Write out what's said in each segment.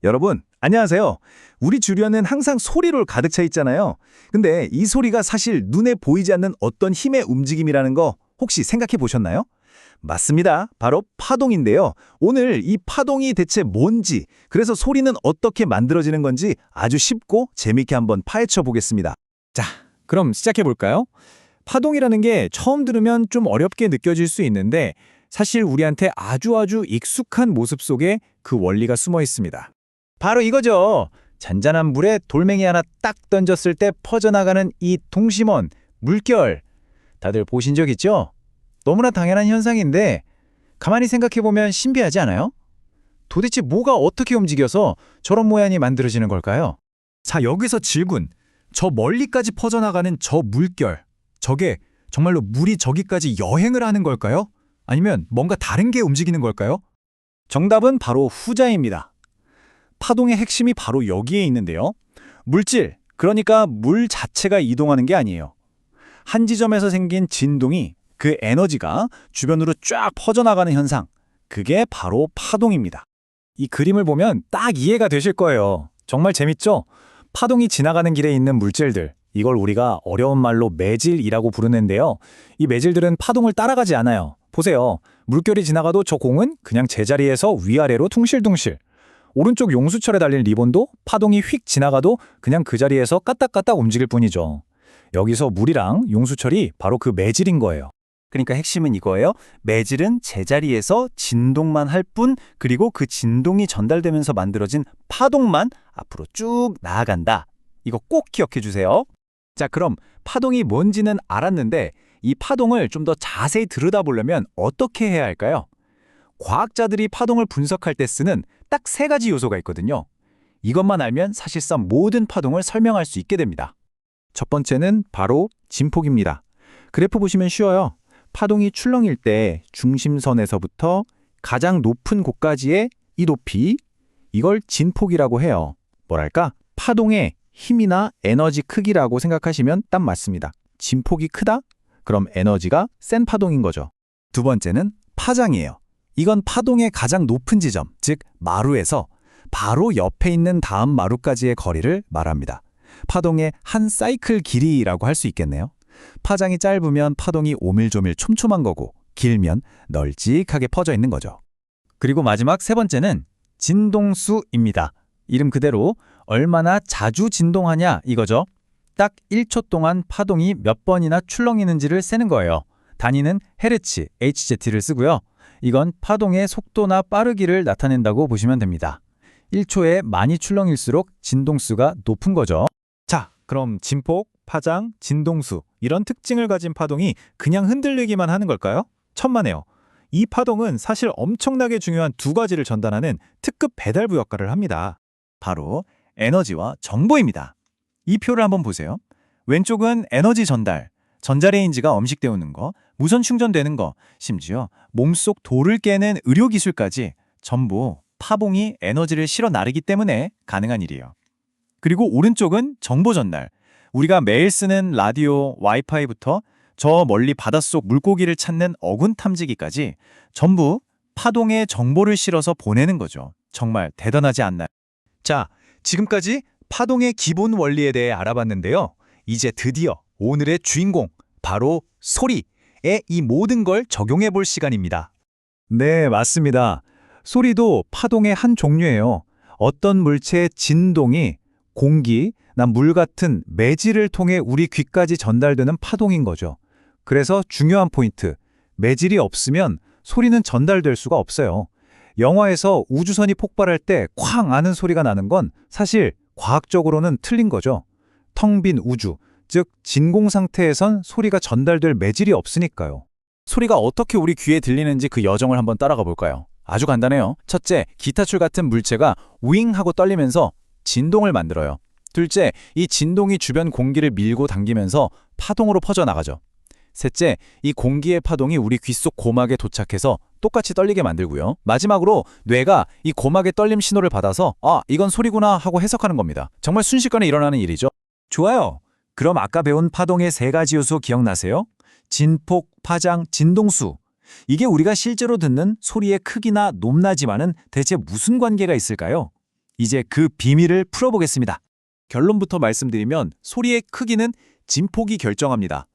여러분, 안녕하세요. 우리 주변은 항상 소리로 가득 차 있잖아요. 근데 이 소리가 사실 눈에 보이지 않는 어떤 힘의 움직임이라는 거 혹시 생각해 보셨나요? 맞습니다. 바로 파동인데요. 오늘 이 파동이 대체 뭔지, 그래서 소리는 어떻게 만들어지는 건지 아주 쉽고 재밌게 한번 파헤쳐 보겠습니다. 자, 그럼 시작해 볼까요? 파동이라는 게 처음 들으면 좀 어렵게 느껴질 수 있는데 사실 우리한테 아주 익숙한 모습 속에 그 원리가 숨어 있습니다. 바로 이거죠. 잔잔한 물에 돌멩이 하나 딱 던졌을 때 퍼져나가는 이 동심원, 물결. 다들 보신 적 있죠? 너무나 당연한 현상인데 가만히 생각해 보면 신비하지 않아요? 도대체 뭐가 어떻게 움직여서 저런 모양이 만들어지는 걸까요? 자, 여기서 질문. 저 멀리까지 퍼져나가는 저 물결. 저게 정말로 물이 저기까지 여행을 하는 걸까요? 아니면 뭔가 다른 게 움직이는 걸까요? 정답은 바로 후자입니다. 파동의 핵심이 바로 여기에 있는데요. 물질, 그러니까 물 자체가 이동하는 게 아니에요. 한 지점에서 생긴 진동이 그 에너지가 주변으로 쫙 퍼져나가는 현상, 그게 바로 파동입니다. 이 그림을 보면 딱 이해가 되실 거예요. 정말 재밌죠? 파동이 지나가는 길에 있는 물질들, 이걸 우리가 어려운 말로 매질이라고 부르는데요. 이 매질들은 파동을 따라가지 않아요. 보세요. 물결이 지나가도 저 공은 그냥 제자리에서 위아래로 퉁실퉁실. 오른쪽 용수철에 달린 리본도 파동이 휙 지나가도 그냥 그 자리에서 까딱까딱 움직일 뿐이죠. 여기서 물이랑 용수철이 바로 그 매질인 거예요. 그러니까 핵심은 이거예요. 매질은 제자리에서 진동만 할 뿐, 그리고 그 진동이 전달되면서 만들어진 파동만 앞으로 쭉 나아간다. 이거 꼭 기억해 주세요. 자, 그럼 파동이 뭔지는 알았는데 이 파동을 좀 더 자세히 들여다보려면 어떻게 해야 할까요? 과학자들이 파동을 분석할 때 쓰는 딱 세 가지 요소가 있거든요. 이것만 알면 사실상 모든 파동을 설명할 수 있게 됩니다. 첫 번째는 바로 진폭입니다. 그래프 보시면 쉬워요. 파동이 출렁일 때 중심선에서부터 가장 높은 곳까지의 이 높이, 이걸 진폭이라고 해요. 뭐랄까? 파동의 힘이나 에너지 크기라고 생각하시면 딱 맞습니다. 진폭이 크다? 그럼 에너지가 센 파동인 거죠. 두 번째는 파장이에요. 이건 파동의 가장 높은 지점, 즉 마루에서 바로 옆에 있는 다음 마루까지의 거리를 말합니다. 파동의 한 사이클 길이라고 할 수 있겠네요. 파장이 짧으면 파동이 오밀조밀 촘촘한 거고 길면 널찍하게 퍼져 있는 거죠. 그리고 마지막 세 번째는 진동수입니다. 이름 그대로 얼마나 자주 진동하냐 이거죠. 딱 1초 동안 파동이 몇 번이나 출렁이는지를 세는 거예요. 단위는 헤르츠, HZ를 쓰고요. 이건 파동의 속도나 빠르기를 나타낸다고 보시면 됩니다. 1초에 많이 출렁일수록 진동수가 높은 거죠. 자, 그럼 진폭, 파장, 진동수 이런 특징을 가진 파동이 그냥 흔들리기만 하는 걸까요? 천만에요. 이 파동은 사실 엄청나게 중요한 두 가지를 전달하는 특급 배달부 역할을 합니다. 바로 에너지와 정보입니다. 이 표를 한번 보세요. 왼쪽은 에너지 전달, 전자레인지가 음식 데우는 거, 무선 충전되는 거, 심지어 몸속 돌을 깨는 의료기술까지 전부 파동이 에너지를 실어 나르기 때문에 가능한 일이에요. 그리고 오른쪽은 정보 전달. 우리가 매일 쓰는 라디오, 와이파이부터 저 멀리 바닷속 물고기를 찾는 어군 탐지기까지 전부 파동에 정보를 실어서 보내는 거죠. 정말 대단하지 않나요? 자, 지금까지 파동의 기본 원리에 대해 알아봤는데요. 이제 드디어 오늘의 주인공, 바로 소리에 이 모든 걸 적용해 볼 시간입니다. 네, 맞습니다. 소리도 파동의 한 종류예요. 어떤 물체의 진동이 공기, 물 같은 매질을 통해 우리 귀까지 전달되는 파동인 거죠. 그래서 중요한 포인트, 매질이 없으면 소리는 전달될 수가 없어요. 영화에서 우주선이 폭발할 때 쾅 하는 소리가 나는 건 사실 과학적으로는 틀린 거죠. 텅 빈 우주, 즉 진공 상태에선 소리가 전달될 매질이 없으니까요. 소리가 어떻게 우리 귀에 들리는지 그 여정을 한번 따라가 볼까요? 아주 간단해요. 첫째, 기타줄 같은 물체가 윙 하고 떨리면서 진동을 만들어요. 둘째, 이 진동이 주변 공기를 밀고 당기면서 파동으로 퍼져나가죠. 셋째, 이 공기의 파동이 우리 귀 속 고막에 도착해서 똑같이 떨리게 만들고요. 마지막으로 뇌가 이 고막의 떨림 신호를 받아서 이건 소리구나 하고 해석하는 겁니다. 정말 순식간에 일어나는 일이죠. 좋아요. 그럼 아까 배운 파동의 세 가지 요소 기억나세요? 진폭, 파장, 진동수. 이게 우리가 실제로 듣는 소리의 크기나 높낮이와는 대체 무슨 관계가 있을까요? 이제 그 비밀을 풀어보겠습니다. 결론부터 말씀드리면 소리의 크기는 진폭이 결정합니다.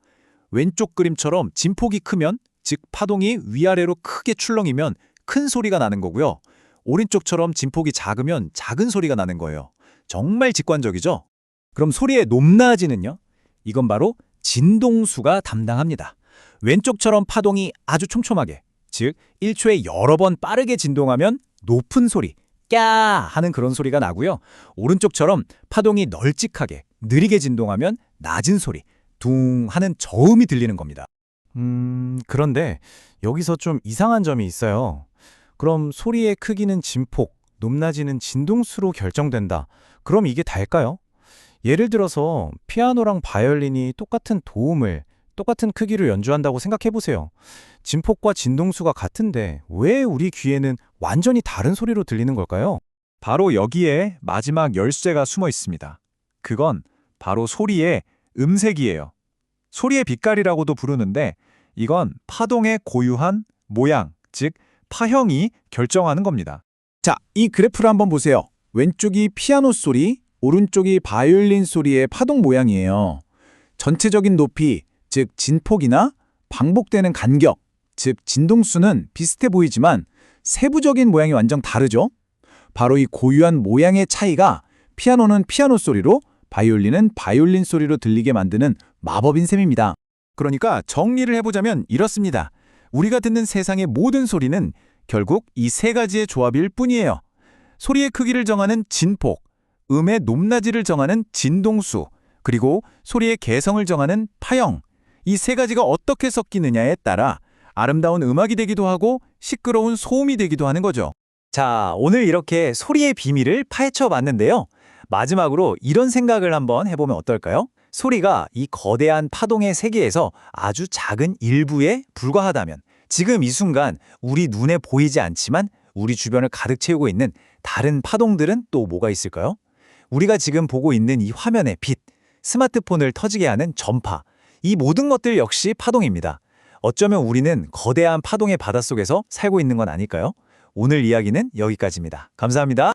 왼쪽 그림처럼 진폭이 크면, 즉 파동이 위아래로 크게 출렁이면 큰 소리가 나는 거고요. 오른쪽처럼 진폭이 작으면 작은 소리가 나는 거예요. 정말 직관적이죠? 그럼 소리의 높낮이는요? 이건 바로 진동수가 담당합니다. 왼쪽처럼 파동이 아주 촘촘하게, 즉 1초에 여러 번 빠르게 진동하면 높은 소리, 꺄 하는 그런 소리가 나고요. 오른쪽처럼 파동이 널찍하게, 느리게 진동하면 낮은 소리, 둥 하는 저음이 들리는 겁니다. 그런데 여기서 좀 이상한 점이 있어요. 그럼 소리의 크기는 진폭, 높낮이는 진동수로 결정된다. 그럼 이게 다일까요? 예를 들어서 피아노랑 바이올린이 똑같은 도움을, 똑같은 크기로 연주한다고 생각해 보세요. 진폭과 진동수가 같은데 왜 우리 귀에는 완전히 다른 소리로 들리는 걸까요? 바로 여기에 마지막 열쇠가 숨어 있습니다. 그건 바로 소리의 음색이에요. 소리의 빛깔이라고도 부르는데 이건 파동의 고유한 모양, 즉 파형이 결정하는 겁니다. 자, 이 그래프를 한번 보세요. 왼쪽이 피아노 소리, 오른쪽이 바이올린 소리의 파동 모양이에요. 전체적인 높이, 즉 진폭이나 반복되는 간격, 즉 진동수는 비슷해 보이지만 세부적인 모양이 완전 다르죠? 바로 이 고유한 모양의 차이가 피아노는 피아노 소리로, 바이올린은 바이올린 소리로 들리게 만드는 마법인 셈입니다. 그러니까 정리를 해보자면 이렇습니다. 우리가 듣는 세상의 모든 소리는 결국 이 세 가지의 조합일 뿐이에요. 소리의 크기를 정하는 진폭, 음의 높낮이를 정하는 진동수, 그리고 소리의 개성을 정하는 파형. 이 세 가지가 어떻게 섞이느냐에 따라 아름다운 음악이 되기도 하고 시끄러운 소음이 되기도 하는 거죠. 자, 오늘 이렇게 소리의 비밀을 파헤쳐 봤는데요. 마지막으로 이런 생각을 한번 해보면 어떨까요? 소리가 이 거대한 파동의 세계에서 아주 작은 일부에 불과하다면 지금 이 순간 우리 눈에 보이지 않지만 우리 주변을 가득 채우고 있는 다른 파동들은 또 뭐가 있을까요? 우리가 지금 보고 있는 이 화면의 빛, 스마트폰을 터지게 하는 전파, 이 모든 것들 역시 파동입니다. 어쩌면 우리는 거대한 파동의 바닷속에서 살고 있는 건 아닐까요? 오늘 이야기는 여기까지입니다. 감사합니다.